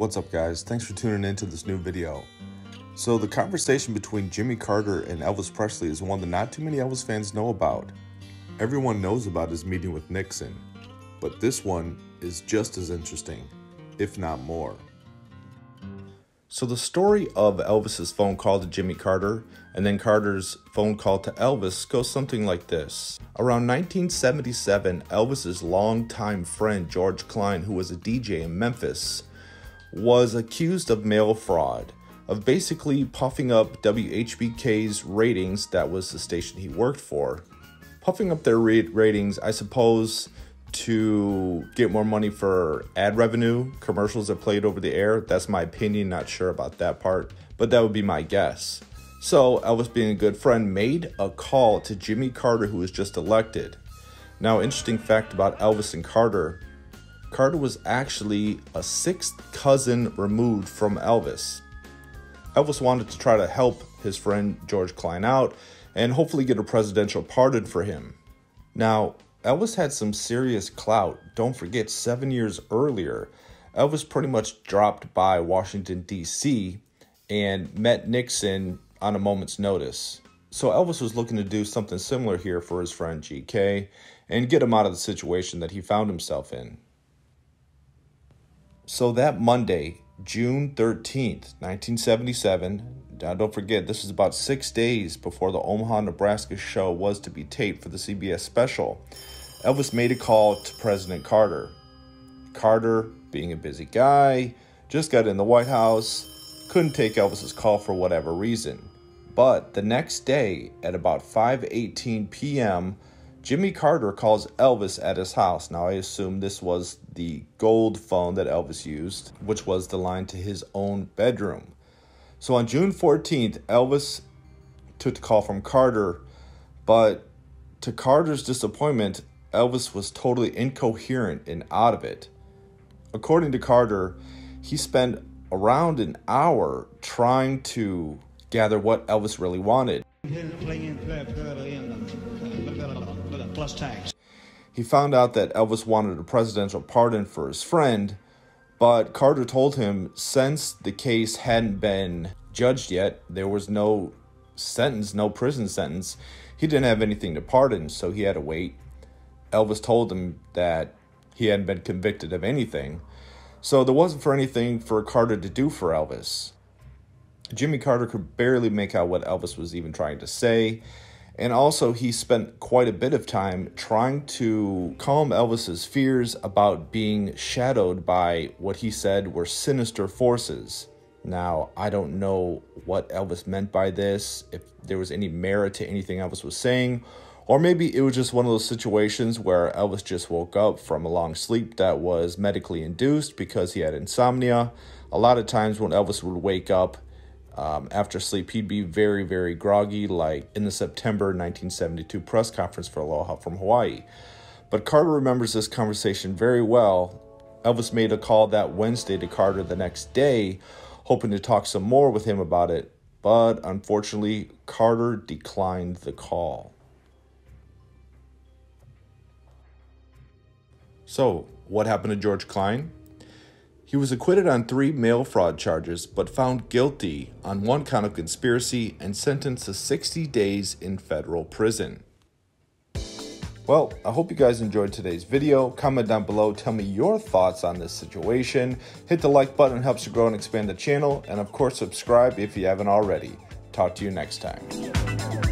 What's up, guys? Thanks for tuning in to this new video. So the conversation between Jimmy Carter and Elvis Presley is one that not too many Elvis fans know about. Everyone knows about his meeting with Nixon, but this one is just as interesting, if not more. So the story of Elvis's phone call to Jimmy Carter and then Carter's phone call to Elvis goes something like this. Around 1977, Elvis's longtime friend George Klein, who was a DJ in Memphis, was accused of mail fraud, of basically puffing up WHBK's ratings, that was the station he worked for, puffing up their ratings, I suppose, to get more money for ad revenue, commercials that played over the air. That's my opinion, not sure about that part, but that would be my guess. So Elvis, being a good friend, made a call to Jimmy Carter, who was just elected. Now, interesting fact about Elvis and Carter, Carter was actually a sixth cousin removed from Elvis. Elvis wanted to try to help his friend George Klein out and hopefully get a presidential pardon for him. Now, Elvis had some serious clout. Don't forget, 7 years earlier, Elvis pretty much dropped by Washington, D.C. and met Nixon on a moment's notice. So Elvis was looking to do something similar here for his friend GK and get him out of the situation that he found himself in. So that Monday, June 13th, 1977, now don't forget, this is about 6 days before the Omaha, Nebraska show was to be taped for the CBS special, Elvis made a call to President Carter. Carter, being a busy guy, just got in the White House, couldn't take Elvis's call for whatever reason. But the next day, at about 5:18 p.m., Jimmy Carter calls Elvis at his house. Now, I assume this was the gold phone that Elvis used, which was the line to his own bedroom. So on June 14th, Elvis took the call from Carter, but to Carter's disappointment, Elvis was totally incoherent and out of it. According to Carter, he spent around an hour trying to gather what Elvis really wanted. He found out that Elvis wanted a presidential pardon for his friend, but Carter told him since the case hadn't been judged yet, there was no sentence, no prison sentence, he didn't have anything to pardon, so he had to wait. Elvis told him that he hadn't been convicted of anything, so there wasn't anything for Carter to do for Elvis. Jimmy Carter could barely make out what Elvis was even trying to say, and also he spent quite a bit of time trying to calm Elvis's fears about being shadowed by what he said were sinister forces. Now, I don't know what Elvis meant by this, if there was any merit to anything Elvis was saying, or maybe it was just one of those situations where Elvis just woke up from a long sleep that was medically induced because he had insomnia. A lot of times when Elvis would wake up after sleep, he'd be very, very groggy, like in the September 1972 press conference for Aloha from Hawaii. But Carter remembers this conversation very well. Elvis made a call that Wednesday to Carter the next day, hoping to talk some more with him about it. But unfortunately, Carter declined the call. So, what happened to George Klein? He was acquitted on 3 mail fraud charges, but found guilty on 1 count of conspiracy and sentenced to 60 days in federal prison. Well, I hope you guys enjoyed today's video. Comment down below, tell me your thoughts on this situation. Hit the like button, it helps to grow and expand the channel. And of course, subscribe if you haven't already. Talk to you next time.